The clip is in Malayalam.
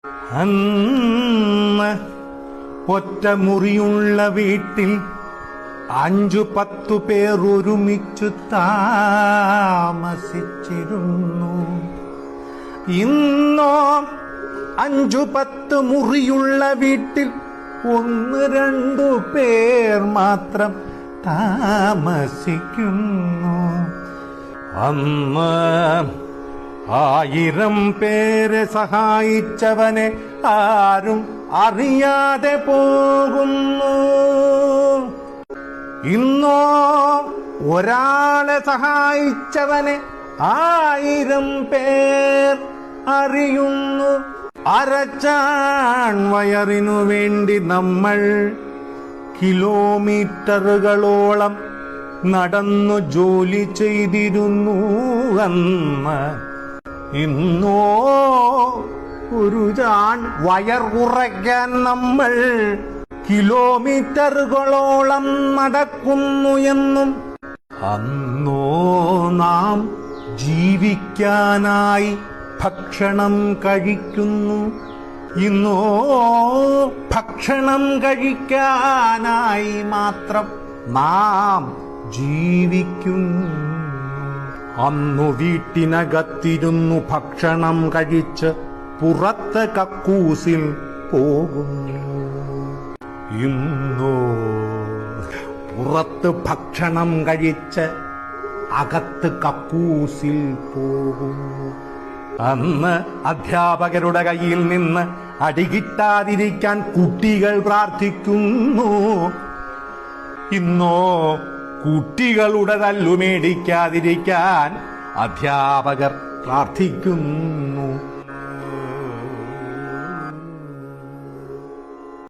അന്ന് ഒറ്റ മുറിയുള്ള വീട്ടിൽ 5-10 പേർ ഒരുമിച്ചു താമസിച്ചിരുന്നു. ഇന്നോ 5-10 മുറിയുള്ള വീട്ടിൽ 1-2 പേർ മാത്രം താമസിക്കുന്നു. അന്ന് 1000 പേരെ സഹായിച്ചവനെ ആരും അറിയാതെ പോകുന്നു. ഇന്നോ ഒരാളെ സഹായിച്ചവനെ 1000 പേർ അറിയുന്നു. അരച്ചാൺ വയറിനു വേണ്ടി നമ്മൾ കിലോമീറ്ററുകളോളം നടന്നു ജോലി ചെയ്തിരുന്നു അന്ന്. ഇന്നോ ഒരു ചാൺ വയർ കുറയ്ക്കാൻ നമ്മൾ കിലോമീറ്ററുകളോളം നടക്കുന്നു എന്നും അന്നോ നാം ജീവിക്കാനായി ഭക്ഷണം കഴിക്കുന്നു. ഇന്നോ ഭക്ഷണം കഴിക്കാനായി മാത്രം നാം ജീവിക്കുന്നു. അന്നു വീട്ടിനകത്തിരുന്നു ഭക്ഷണം കഴിച്ച് പുറത്ത് കക്കൂസിൽ പോകുന്നു. ഇന്നോ പുറത്ത് ഭക്ഷണം കഴിച്ച് അകത്ത് കക്കൂസിൽ പോകുന്നു. അന്ന് അധ്യാപകരുടെ കയ്യിൽ നിന്ന് അടികിട്ടാതിരിക്കാൻ കുട്ടികൾ പ്രാർത്ഥിക്കുന്നു. ഇന്നോ കുട്ടികളുടെ തല്ലുമേടിക്കാതിരിക്കാൻ അധ്യാപകർ പ്രാർത്ഥിക്കുന്നു.